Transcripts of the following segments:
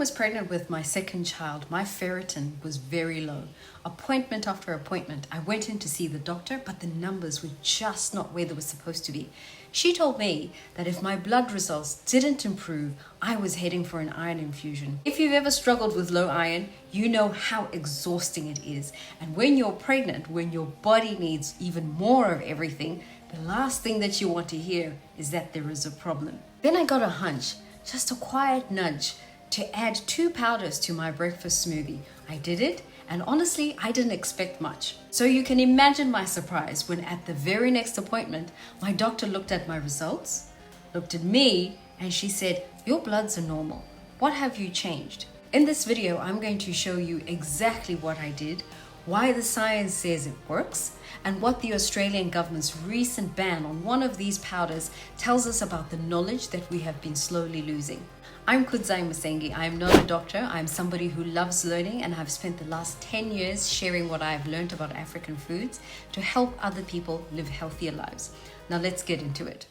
was pregnant with my second child, my ferritin was very low. Appointment after appointment, I went in to see the doctor, but the numbers were just not where they were supposed to be. She told me that if my blood results didn't improve, I was heading for an iron infusion. If you've ever struggled with low iron, you know how exhausting it is. And when you're pregnant, when your body needs even more of everything, the last thing that you want to hear is that there is a problem. Then I got a hunch, just a quiet nudge, to add 2 powders to my breakfast smoothie. I did it, and honestly, I didn't expect much. So you can imagine my surprise when at the very next appointment, my doctor looked at my results, looked at me, and she said, "Your bloods are normal. What have you changed?" In this video, I'm going to show you exactly what I did, why the science says it works, and what the Australian government's recent ban on one of these powders tells us about the knowledge that we have been slowly losing. I'm Kudzai Musengi. I'm not a doctor. I'm somebody who loves learning, and I've spent the last 10 years sharing what I've learned about African foods to help other people live healthier lives. Now let's get into it.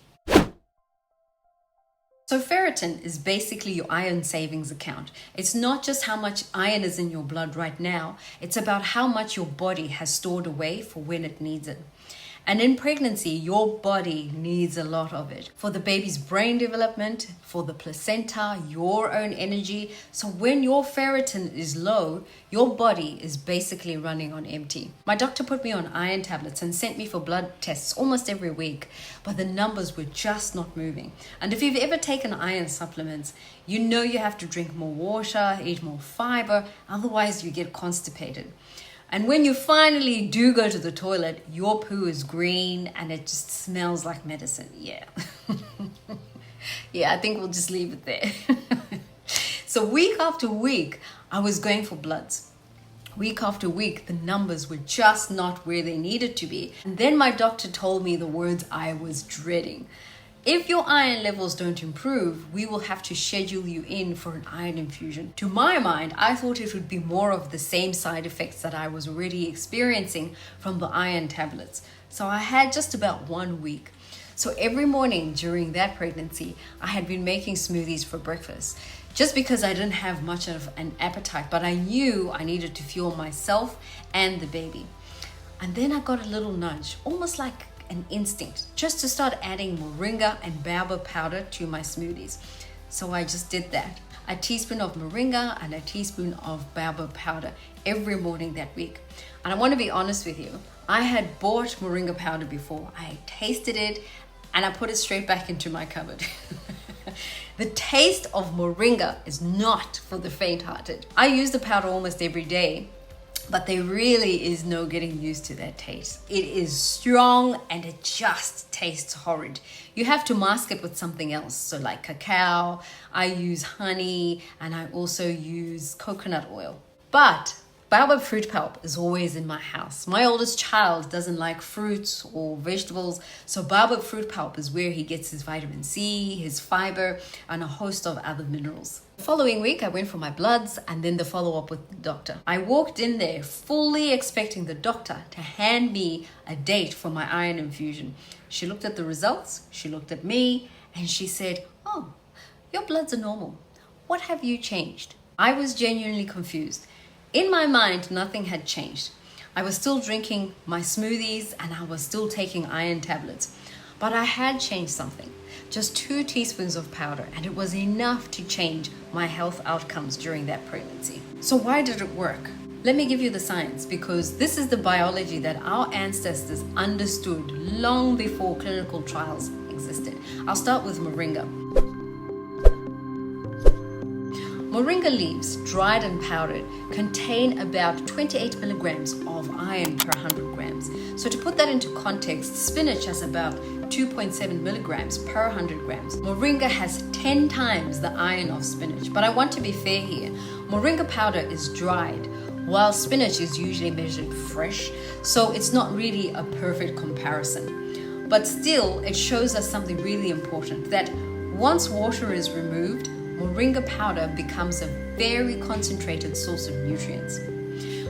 So ferritin is basically your iron savings account. It's not just how much iron is in your blood right now, it's about how much your body has stored away for when it needs it. And in pregnancy, your body needs a lot of it for the baby's brain development, for the placenta, your own energy. So when your ferritin is low, your body is basically running on empty. My doctor put me on iron tablets and sent me for blood tests almost every week, but the numbers were just not moving. And if you've ever taken iron supplements, you know you have to drink more water, eat more fiber, otherwise you get constipated. And when you finally do go to the toilet, your poo is green and it just smells like medicine. Yeah. Yeah, I think we'll just leave it there. So week after week, I was going for bloods. Week after week, the numbers were just not where they needed to be. And then my doctor told me the words I was dreading. If your iron levels don't improve, we will have to schedule you in for an iron infusion. To my mind, I thought it would be more of the same side effects that I was already experiencing from the iron tablets. So I had just about 1 week. So every morning during that pregnancy, I had been making smoothies for breakfast, just because I didn't have much of an appetite, but I knew I needed to fuel myself and the baby. And then I got a little nudge, almost like an instinct, just to start adding moringa and baobab powder to my smoothies. So I just did that. A teaspoon of moringa and a teaspoon of baobab powder every morning that week. And I want to be honest with you, I had bought moringa powder before. I tasted it and I put it straight back into my cupboard. The taste of moringa is not for the faint-hearted. I use the powder almost every day, but there really is no getting used to that taste. It is strong and it just tastes horrid. You have to mask it with something else. So like cacao, I use honey, and I also use coconut oil. But baobab fruit pulp is always in my house. My oldest child doesn't like fruits or vegetables, so baobab fruit pulp is where he gets his vitamin C, his fiber, and a host of other minerals. The following week, I went for my bloods and then the follow-up with the doctor. I walked in there fully expecting the doctor to hand me a date for my iron infusion. She looked at the results, she looked at me, and she said, "Oh, your bloods are normal. What have you changed?" I was genuinely confused. In my mind, nothing had changed. I was still drinking my smoothies and I was still taking iron tablets. But I had changed something. Just 2 teaspoons of powder, and it was enough to change my health outcomes during that pregnancy. So why did it work? Let me give you the science, because this is the biology that our ancestors understood long before clinical trials existed. I'll start with moringa. Moringa leaves, dried and powdered, contain about 28 milligrams of iron per 100 grams. So to put that into context, spinach has about 2.7 milligrams per 100 grams. Moringa has 10 times the iron of spinach. But I want to be fair here. Moringa powder is dried, while spinach is usually measured fresh. So it's not really a perfect comparison. But still, it shows us something really important, that once water is removed, moringa powder becomes a very concentrated source of nutrients.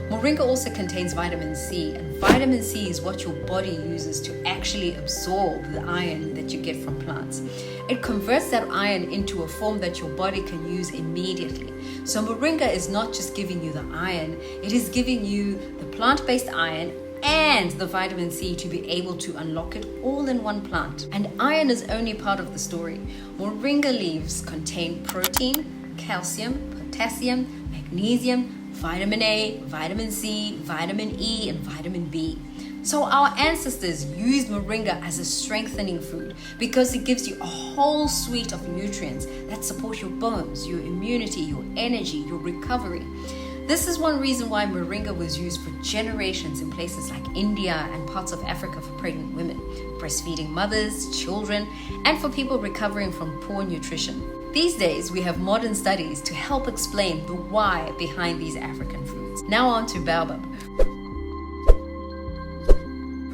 Moringa also contains vitamin C, and vitamin C is what your body uses to actually absorb the iron that you get from plants. It converts that iron into a form that your body can use immediately. So moringa is not just giving you the iron, it is giving you the plant-based iron and the vitamin C to be able to unlock it all in one plant. And iron is only part of the story. Moringa leaves contain protein, calcium, potassium, magnesium, vitamin A, vitamin C, vitamin E, and vitamin B. So our ancestors used moringa as a strengthening food because it gives you a whole suite of nutrients that support your bones, your immunity, your energy, your recovery. This is one reason why moringa was used for generations in places like India and parts of Africa for pregnant women, breastfeeding mothers, children, and for people recovering from poor nutrition. These days, we have modern studies to help explain the why behind these African foods. Now on to baobab.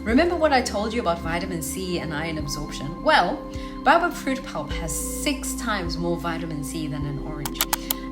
Remember what I told you about vitamin C and iron absorption? Well, baobab fruit pulp has 6 times more vitamin C than an orange.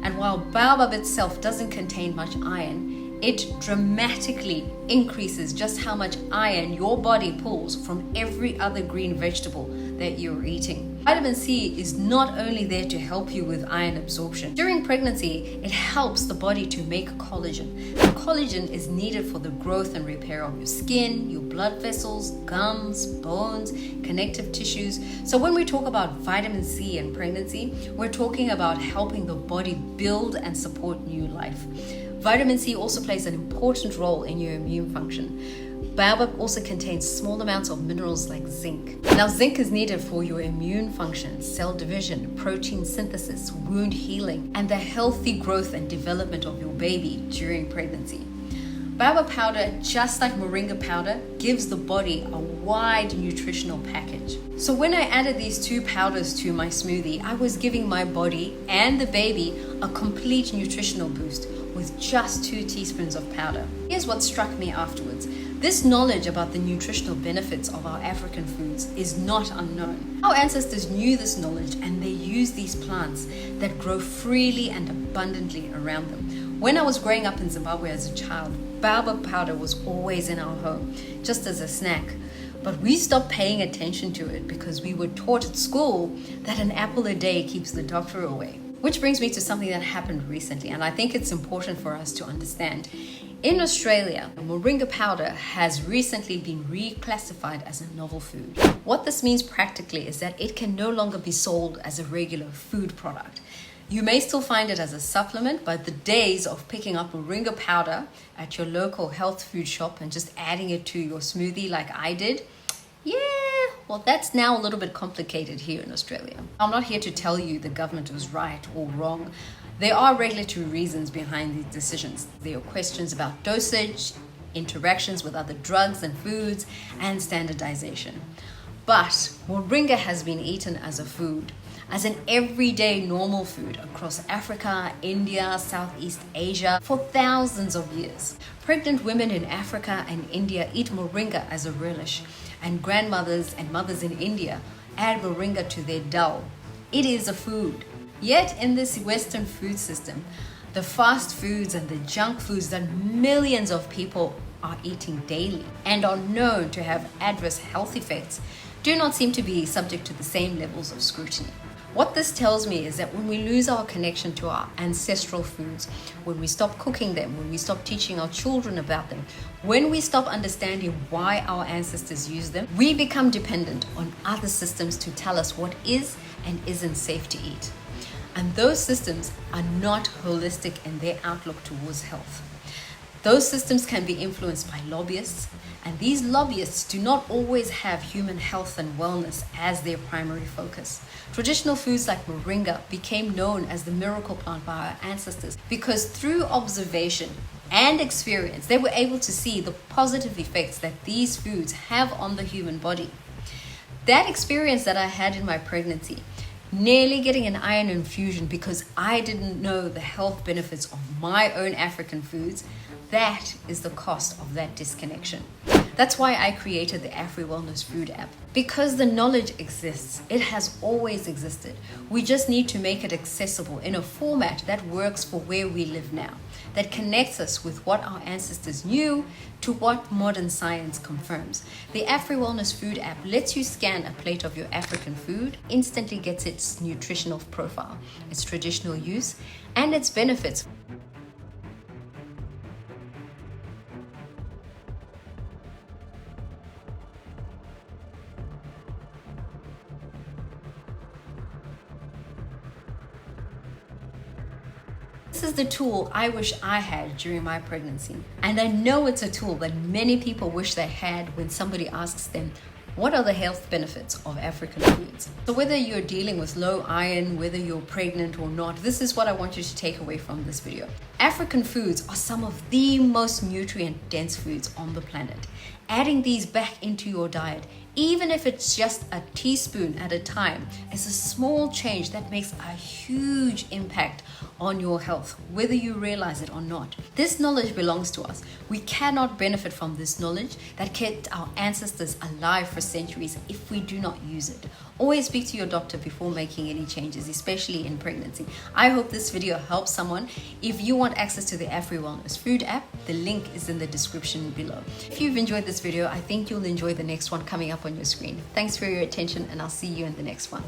And while baobab itself doesn't contain much iron, it dramatically increases just how much iron your body pulls from every other green vegetable that you're eating. Vitamin C is not only there to help you with iron absorption. During pregnancy, it helps the body to make collagen. And collagen is needed for the growth and repair of your skin, your blood vessels, gums, bones, connective tissues. So when we talk about vitamin C and pregnancy, we're talking about helping the body build and support new life. Vitamin C also plays an important role in your immune function. Baobab also contains small amounts of minerals like zinc. Now, zinc is needed for your immune function, cell division, protein synthesis, wound healing, and the healthy growth and development of your baby during pregnancy. Baobab powder, just like moringa powder, gives the body a wide nutritional package. So when I added these 2 powders to my smoothie, I was giving my body and the baby a complete nutritional boost with just 2 teaspoons of powder. Here's what struck me afterwards. This knowledge about the nutritional benefits of our African foods is not unknown. Our ancestors knew this knowledge and they used these plants that grow freely and abundantly around them. When I was growing up in Zimbabwe as a child, baobab powder was always in our home, just as a snack. But we stopped paying attention to it because we were taught at school that an apple a day keeps the doctor away. Which brings me to something that happened recently, and I think it's important for us to understand. In Australia, moringa powder has recently been reclassified as a novel food. What this means practically is that it can no longer be sold as a regular food product. You may still find it as a supplement, but the days of picking up moringa powder at your local health food shop and just adding it to your smoothie like I did, well, that's now a little bit complicated here in Australia. I'm not here to tell you the government was right or wrong. There are regulatory reasons behind these decisions. There are questions about dosage, interactions with other drugs and foods, and standardization. But moringa has been eaten as a food, as an everyday normal food across Africa, India, Southeast Asia for thousands of years. Pregnant women in Africa and India eat moringa as a relish, and grandmothers and mothers in India add moringa to their dal. It is a food. Yet in this Western food system, the fast foods and the junk foods that millions of people are eating daily and are known to have adverse health effects do not seem to be subject to the same levels of scrutiny. What this tells me is that when we lose our connection to our ancestral foods, when we stop cooking them, when we stop teaching our children about them, when we stop understanding why our ancestors used them, we become dependent on other systems to tell us what is and isn't safe to eat. And those systems are not holistic in their outlook towards health. Those systems can be influenced by lobbyists, and these lobbyists do not always have human health and wellness as their primary focus. Traditional foods like moringa became known as the miracle plant by our ancestors because through observation and experience, they were able to see the positive effects that these foods have on the human body. That experience that I had in my pregnancy, nearly getting an iron infusion because I didn't know the health benefits of my own African foods, that is the cost of that disconnection. That's why I created the Afri Wellness Food app. Because the knowledge exists, it has always existed. We just need to make it accessible in a format that works for where we live now, that connects us with what our ancestors knew to what modern science confirms. The Afri Wellness Food app lets you scan a plate of your African food, instantly gets its nutritional profile, its traditional use, and its benefits. This is the tool I wish I had during my pregnancy. And I know it's a tool that many people wish they had when somebody asks them, what are the health benefits of African foods? So whether you're dealing with low iron, whether you're pregnant or not, this is what I want you to take away from this video. African foods are some of the most nutrient-dense foods on the planet. Adding these back into your diet, even if it's just a teaspoon at a time, is a small change that makes a huge impact on your health, whether you realize it or not. This knowledge belongs to us. We cannot benefit from this knowledge that kept our ancestors alive for centuries if we do not use it. Always speak to your doctor before making any changes, especially in pregnancy. I hope this video helps someone. If you want access to the Afri Wellness Food app, the link is in the description below. If you've enjoyed this video, I think you'll enjoy the next one coming up on your screen. Thanks for your attention, and I'll see you in the next one.